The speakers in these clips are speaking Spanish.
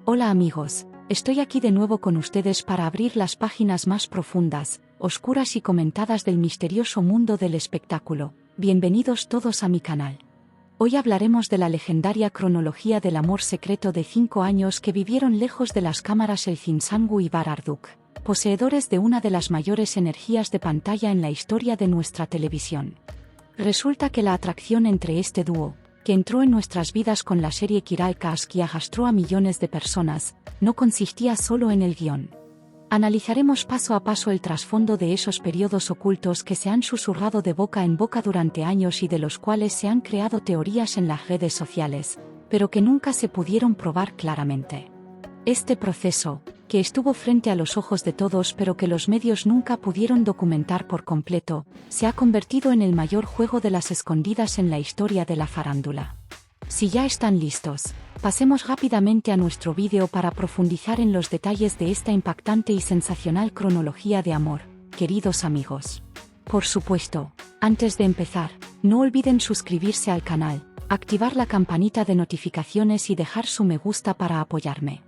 Hola amigos, estoy aquí de nuevo con ustedes para abrir las páginas más profundas, oscuras y comentadas del misterioso mundo del espectáculo. Bienvenidos todos a mi canal. Hoy hablaremos de la legendaria cronología del amor secreto de 5 años que vivieron lejos de las cámaras el Finsangu y Bararduk, poseedores de una de las mayores energías de pantalla en la historia de nuestra televisión. Resulta que la atracción entre este dúo, que entró en nuestras vidas con la serie Kiral Kask y arrastró a millones de personas, no consistía solo en el guión. Analizaremos paso a paso el trasfondo de esos periodos ocultos que se han susurrado de boca en boca durante años y de los cuales se han creado teorías en las redes sociales, pero que nunca se pudieron probar claramente. Este proceso, que estuvo frente a los ojos de todos pero que los medios nunca pudieron documentar por completo, se ha convertido en el mayor juego de las escondidas en la historia de la farándula. Si ya están listos, pasemos rápidamente a nuestro vídeo para profundizar en los detalles de esta impactante y sensacional cronología de amor, queridos amigos. Por supuesto, antes de empezar, no olviden suscribirse al canal, activar la campanita de notificaciones y dejar su me gusta para apoyarme.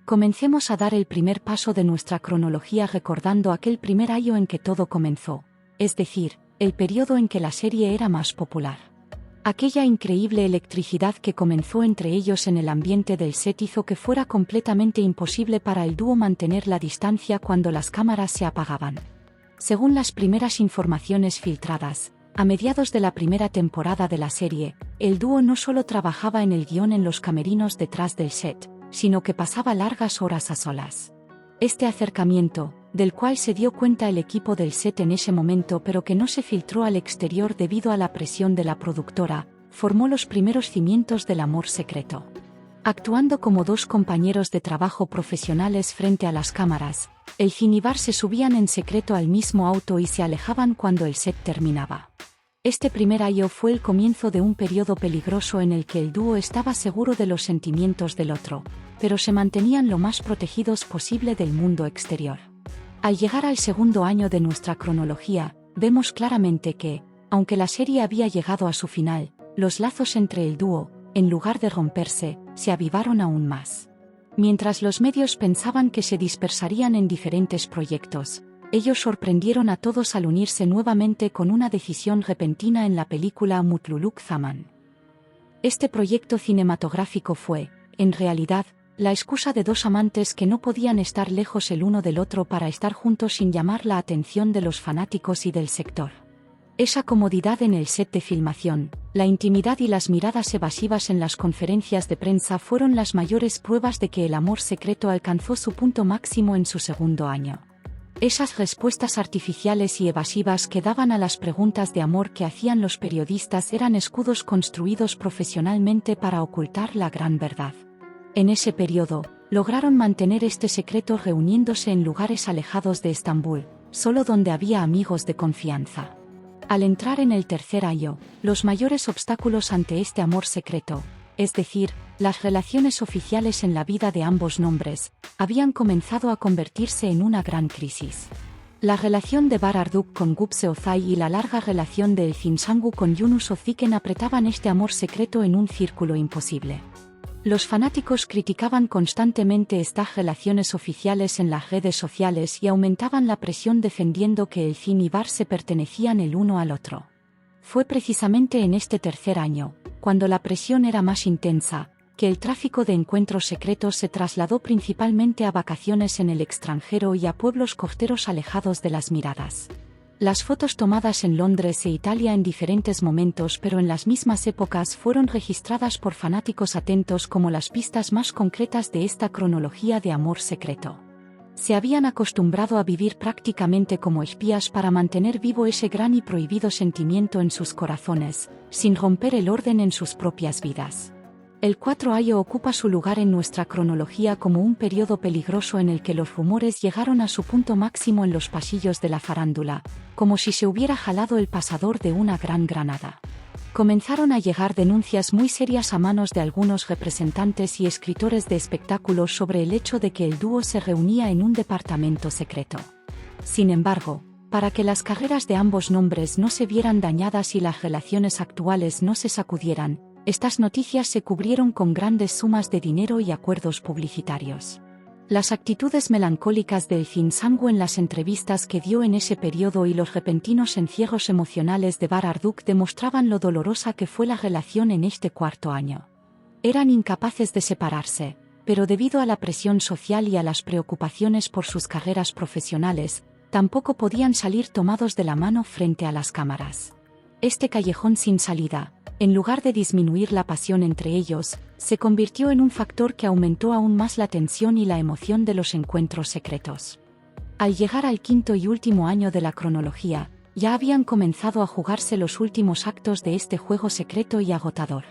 Comencemos a dar el primer paso de nuestra cronología recordando aquel primer año en que todo comenzó, es decir, el periodo en que la serie era más popular. Aquella increíble electricidad que comenzó entre ellos en el ambiente del set hizo que fuera completamente imposible para el dúo mantener la distancia cuando las cámaras se apagaban. Según las primeras informaciones filtradas, a mediados de la primera temporada de la serie, el dúo no solo trabajaba en el guión en los camerinos detrás del set, sino que pasaba largas horas a solas. Este acercamiento, del cual se dio cuenta el equipo del set en ese momento pero que no se filtró al exterior debido a la presión de la productora, formó los primeros cimientos del amor secreto. Actuando como dos compañeros de trabajo profesionales frente a las cámaras, el Finn y Bar se subían en secreto al mismo auto y se alejaban cuando el set terminaba. Este primer año fue el comienzo de un periodo peligroso en el que el dúo estaba seguro de los sentimientos del otro, pero se mantenían lo más protegidos posible del mundo exterior. Al llegar al segundo año de nuestra cronología, vemos claramente que, aunque la serie había llegado a su final, los lazos entre el dúo, en lugar de romperse, se avivaron aún más. Mientras los medios pensaban que se dispersarían en diferentes proyectos, ellos sorprendieron a todos al unirse nuevamente con una decisión repentina en la película Mutluluk Zaman. Este proyecto cinematográfico fue, en realidad, la excusa de dos amantes que no podían estar lejos el uno del otro para estar juntos sin llamar la atención de los fanáticos y del sector. Esa comodidad en el set de filmación, la intimidad y las miradas evasivas en las conferencias de prensa fueron las mayores pruebas de que el amor secreto alcanzó su punto máximo en su segundo año. Esas respuestas artificiales y evasivas que daban a las preguntas de amor que hacían los periodistas eran escudos construidos profesionalmente para ocultar la gran verdad. En ese periodo, lograron mantener este secreto reuniéndose en lugares alejados de Estambul, solo donde había amigos de confianza. Al entrar en el tercer año, los mayores obstáculos ante este amor secreto, es decir, las relaciones oficiales en la vida de ambos nombres, habían comenzado a convertirse en una gran crisis. La relación de Bararduk con Gupse Ozay y la larga relación de El Finsangu con Yunus Oziken apretaban este amor secreto en un círculo imposible. Los fanáticos criticaban constantemente estas relaciones oficiales en las redes sociales y aumentaban la presión defendiendo que el Finn y Bar se pertenecían el uno al otro. Fue precisamente en este tercer año, cuando la presión era más intensa, que el tráfico de encuentros secretos se trasladó principalmente a vacaciones en el extranjero y a pueblos costeros alejados de las miradas. Las fotos tomadas en Londres e Italia en diferentes momentos pero en las mismas épocas fueron registradas por fanáticos atentos como las pistas más concretas de esta cronología de amor secreto. Se habían acostumbrado a vivir prácticamente como espías para mantener vivo ese gran y prohibido sentimiento en sus corazones, sin romper el orden en sus propias vidas. El 4 año ocupa su lugar en nuestra cronología como un periodo peligroso en el que los rumores llegaron a su punto máximo en los pasillos de la farándula, como si se hubiera jalado el pasador de una gran granada. Comenzaron a llegar denuncias muy serias a manos de algunos representantes y escritores de espectáculos sobre el hecho de que el dúo se reunía en un departamento secreto. Sin embargo, para que las carreras de ambos nombres no se vieran dañadas y las relaciones actuales no se sacudieran, Estas noticias se cubrieron con grandes sumas de dinero y acuerdos publicitarios. Las actitudes melancólicas de Kim Sang-woo en las entrevistas que dio en ese periodo y los repentinos encierros emocionales de Bar Arduk demostraban lo dolorosa que fue la relación en este cuarto año. Eran incapaces de separarse, pero debido a la presión social y a las preocupaciones por sus carreras profesionales, tampoco podían salir tomados de la mano frente a las cámaras. Este callejón sin salida, en lugar de disminuir la pasión entre ellos, se convirtió en un factor que aumentó aún más la tensión y la emoción de los encuentros secretos. Al llegar al quinto y último año de la cronología, ya habían comenzado a jugarse los últimos actos de este juego secreto y agotador.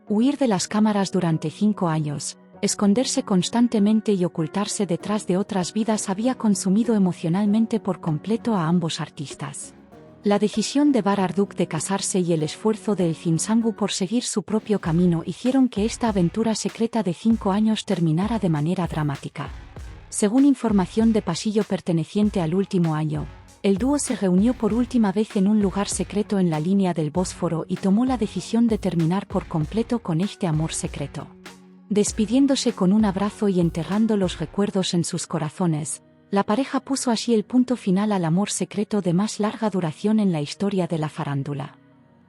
Huir de las cámaras durante 5 años, esconderse constantemente y ocultarse detrás de otras vidas había consumido emocionalmente por completo a ambos artistas. La decisión de Bar Arduk de casarse y el esfuerzo de Kim Sang-woo por seguir su propio camino hicieron que esta aventura secreta de 5 años terminara de manera dramática. Según información de pasillo perteneciente al último año, el dúo se reunió por última vez en un lugar secreto en la línea del Bósforo y tomó la decisión de terminar por completo con este amor secreto. Despidiéndose con un abrazo y enterrando los recuerdos en sus corazones, la pareja puso así el punto final al amor secreto de más larga duración en la historia de la farándula.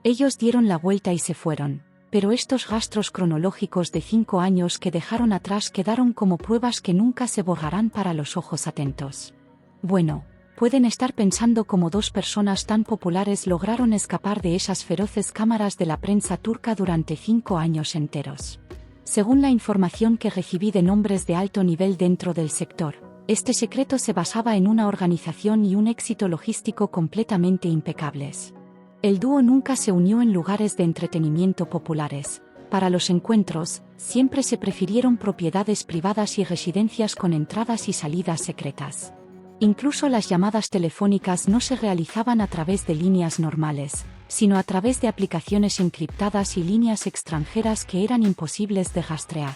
Ellos dieron la vuelta y se fueron, pero estos rastros cronológicos de 5 años que dejaron atrás quedaron como pruebas que nunca se borrarán para los ojos atentos. Bueno, pueden estar pensando cómo 2 personas tan populares lograron escapar de esas feroces cámaras de la prensa turca durante 5 años enteros. Según la información que recibí de nombres de alto nivel dentro del sector, este secreto se basaba en una organización y un éxito logístico completamente impecables. El dúo nunca se unió en lugares de entretenimiento populares. Para los encuentros, siempre se prefirieron propiedades privadas y residencias con entradas y salidas secretas. Incluso las llamadas telefónicas no se realizaban a través de líneas normales, sino a través de aplicaciones encriptadas y líneas extranjeras que eran imposibles de rastrear.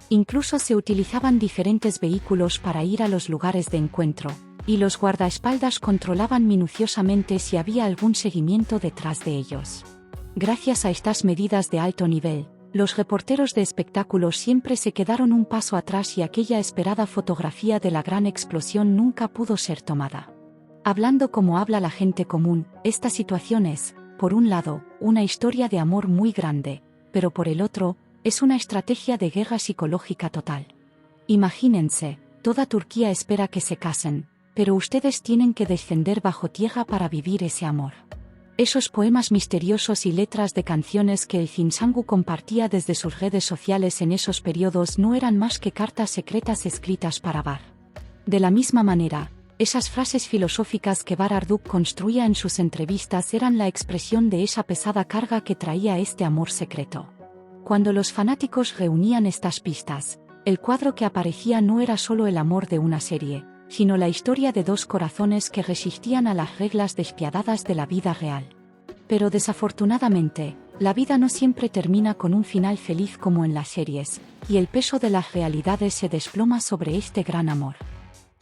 Incluso se utilizaban diferentes vehículos para ir a los lugares de encuentro, y los guardaespaldas controlaban minuciosamente si había algún seguimiento detrás de ellos. Gracias a estas medidas de alto nivel, los reporteros de espectáculos siempre se quedaron un paso atrás y aquella esperada fotografía de la gran explosión nunca pudo ser tomada. Hablando como habla la gente común, esta situación es, por un lado, una historia de amor muy grande, pero por el otro, es una estrategia de guerra psicológica total. Imagínense, toda Turquía espera que se casen, pero ustedes tienen que descender bajo tierra para vivir ese amor. Esos poemas misteriosos y letras de canciones que el Kim Sang-woo compartía desde sus redes sociales en esos periodos no eran más que cartas secretas escritas para Bar. De la misma manera, esas frases filosóficas que Bar Arduk construía en sus entrevistas eran la expresión de esa pesada carga que traía este amor secreto. Cuando los fanáticos reunían estas pistas, el cuadro que aparecía no era solo el amor de una serie, sino la historia de 2 corazones que resistían a las reglas despiadadas de la vida real. Pero desafortunadamente, la vida no siempre termina con un final feliz como en las series, y el peso de las realidades se desploma sobre este gran amor.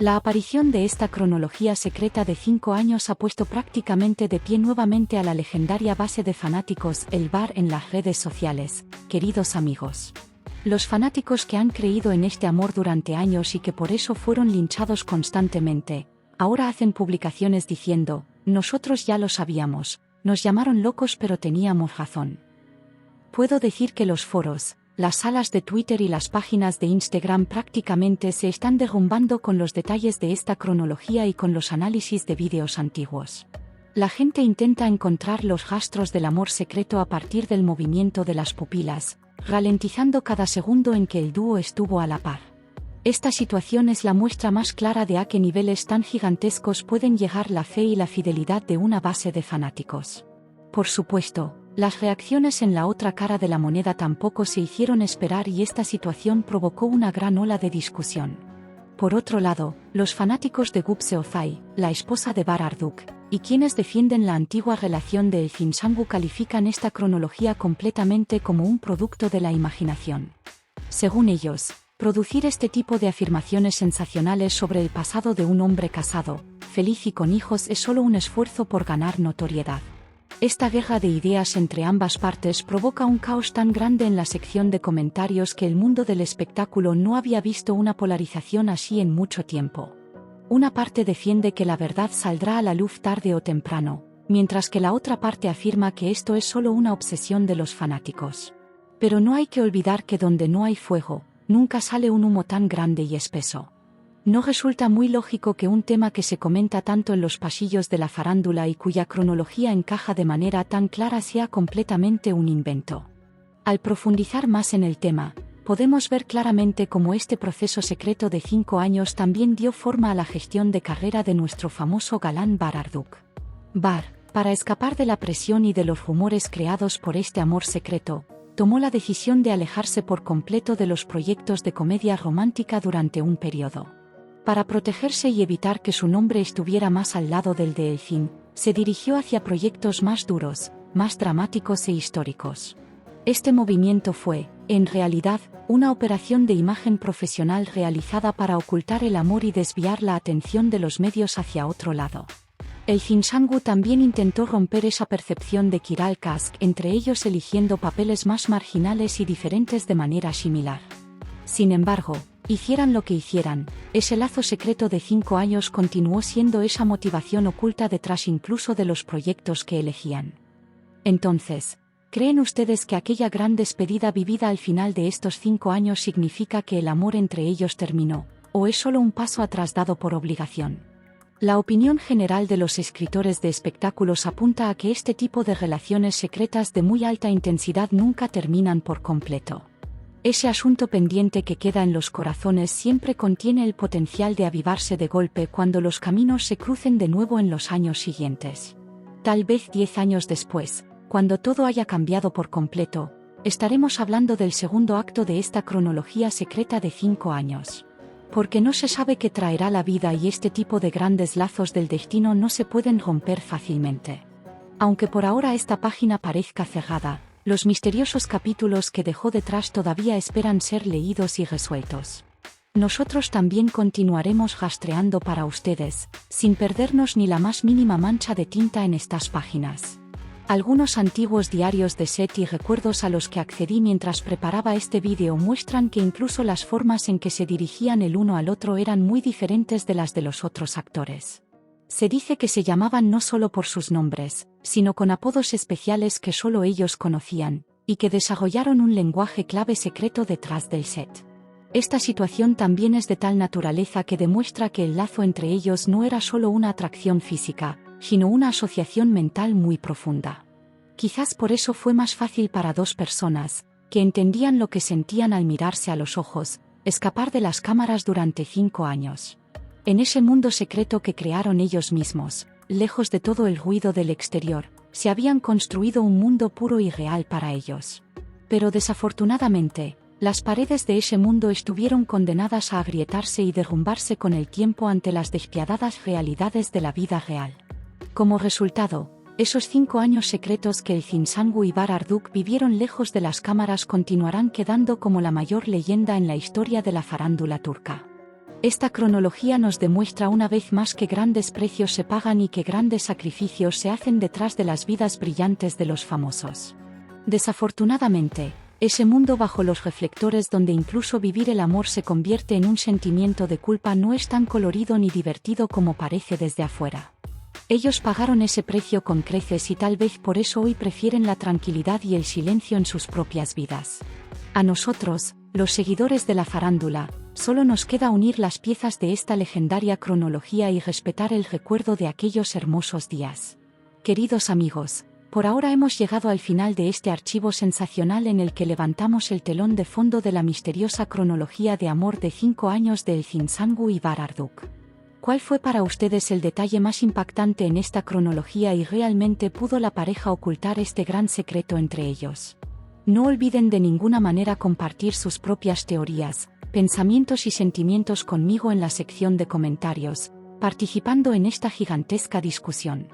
La aparición de esta cronología secreta de 5 años ha puesto prácticamente de pie nuevamente a la legendaria base de fanáticos El Bar en las redes sociales, queridos amigos. Los fanáticos que han creído en este amor durante años y que por eso fueron linchados constantemente, ahora hacen publicaciones diciendo, nosotros ya lo sabíamos, nos llamaron locos pero teníamos razón. Puedo decir que los foros, las salas de Twitter y las páginas de Instagram prácticamente se están derrumbando con los detalles de esta cronología y con los análisis de vídeos antiguos. La gente intenta encontrar los rastros del amor secreto a partir del movimiento de las pupilas, ralentizando cada segundo en que el dúo estuvo a la par. Esta situación es la muestra más clara de a qué niveles tan gigantescos pueden llegar la fe y la fidelidad de una base de fanáticos. Por supuesto, las reacciones en la otra cara de la moneda tampoco se hicieron esperar y esta situación provocó una gran ola de discusión. Por otro lado, los fanáticos de Gupse Ozai, la esposa de Bar Arduk, y quienes defienden la antigua relación de Kim Sang-woo califican esta cronología completamente como un producto de la imaginación. Según ellos, producir este tipo de afirmaciones sensacionales sobre el pasado de un hombre casado, feliz y con hijos es solo un esfuerzo por ganar notoriedad. Esta guerra de ideas entre ambas partes provoca un caos tan grande en la sección de comentarios que el mundo del espectáculo no había visto una polarización así en mucho tiempo. Una parte defiende que la verdad saldrá a la luz tarde o temprano, mientras que la otra parte afirma que esto es solo una obsesión de los fanáticos. Pero no hay que olvidar que donde no hay fuego, nunca sale un humo tan grande y espeso. No resulta muy lógico que un tema que se comenta tanto en los pasillos de la farándula y cuya cronología encaja de manera tan clara sea completamente un invento. Al profundizar más en el tema, podemos ver claramente cómo este proceso secreto de 5 años también dio forma a la gestión de carrera de nuestro famoso galán Bar Arduk. Bar, para escapar de la presión y de los rumores creados por este amor secreto, tomó la decisión de alejarse por completo de los proyectos de comedia romántica durante un periodo. Para protegerse y evitar que su nombre estuviera más al lado del de Elfin, se dirigió hacia proyectos más duros, más dramáticos e históricos. Este movimiento fue, en realidad, una operación de imagen profesional realizada para ocultar el amor y desviar la atención de los medios hacia otro lado. Elfin Sangu también intentó romper esa percepción de Kiral Kask, entre ellos eligiendo papeles más marginales y diferentes de manera similar. Sin embargo, hicieran lo que hicieran, ese lazo secreto de 5 años continuó siendo esa motivación oculta detrás incluso de los proyectos que elegían. Entonces, ¿creen ustedes que aquella gran despedida vivida al final de estos 5 años significa que el amor entre ellos terminó, o es solo un paso atrás dado por obligación? La opinión general de los escritores de espectáculos apunta a que este tipo de relaciones secretas de muy alta intensidad nunca terminan por completo. Ese asunto pendiente que queda en los corazones siempre contiene el potencial de avivarse de golpe cuando los caminos se crucen de nuevo en los años siguientes. Tal vez 10 años después, cuando todo haya cambiado por completo, estaremos hablando del segundo acto de esta cronología secreta de 5 años. Porque no se sabe qué traerá la vida y este tipo de grandes lazos del destino no se pueden romper fácilmente. Aunque por ahora esta página parezca cerrada, los misteriosos capítulos que dejó detrás todavía esperan ser leídos y resueltos. Nosotros también continuaremos rastreando para ustedes, sin perdernos ni la más mínima mancha de tinta en estas páginas. Algunos antiguos diarios de Seth y recuerdos a los que accedí mientras preparaba este vídeo muestran que incluso las formas en que se dirigían el uno al otro eran muy diferentes de las de los otros actores. Se dice que se llamaban no solo por sus nombres, sino con apodos especiales que solo ellos conocían, y que desarrollaron un lenguaje clave secreto detrás del set. Esta situación también es de tal naturaleza que demuestra que el lazo entre ellos no era solo una atracción física, sino una asociación mental muy profunda. Quizás por eso fue más fácil para dos personas, que entendían lo que sentían al mirarse a los ojos, escapar de las cámaras durante 5 años. En ese mundo secreto que crearon ellos mismos, lejos de todo el ruido del exterior, se habían construido un mundo puro y real para ellos. Pero desafortunadamente, las paredes de ese mundo estuvieron condenadas a agrietarse y derrumbarse con el tiempo ante las despiadadas realidades de la vida real. Como resultado, esos 5 años secretos que Elfin Sangu y Bar Arduk vivieron lejos de las cámaras continuarán quedando como la mayor leyenda en la historia de la farándula turca. Esta cronología nos demuestra una vez más que grandes precios se pagan y que grandes sacrificios se hacen detrás de las vidas brillantes de los famosos. Desafortunadamente, ese mundo bajo los reflectores donde incluso vivir el amor se convierte en un sentimiento de culpa no es tan colorido ni divertido como parece desde afuera. Ellos pagaron ese precio con creces y tal vez por eso hoy prefieren la tranquilidad y el silencio en sus propias vidas. A nosotros, los seguidores de la farándula, solo nos queda unir las piezas de esta legendaria cronología y respetar el recuerdo de aquellos hermosos días. Queridos amigos, por ahora hemos llegado al final de este archivo sensacional en el que levantamos el telón de fondo de la misteriosa cronología de amor de 5 años de Elfin Sangu y Bar Arduk. ¿Cuál fue para ustedes el detalle más impactante en esta cronología y realmente pudo la pareja ocultar este gran secreto entre ellos? No olviden de ninguna manera compartir sus propias teorías, pensamientos y sentimientos conmigo en la sección de comentarios, participando en esta gigantesca discusión.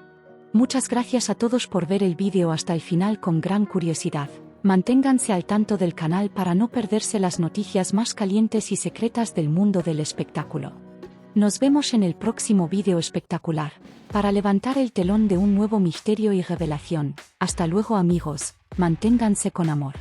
Muchas gracias a todos por ver el vídeo hasta el final con gran curiosidad. Manténganse al tanto del canal para no perderse las noticias más calientes y secretas del mundo del espectáculo. Nos vemos en el próximo vídeo espectacular, para levantar el telón de un nuevo misterio y revelación. Hasta luego amigos, manténganse con amor.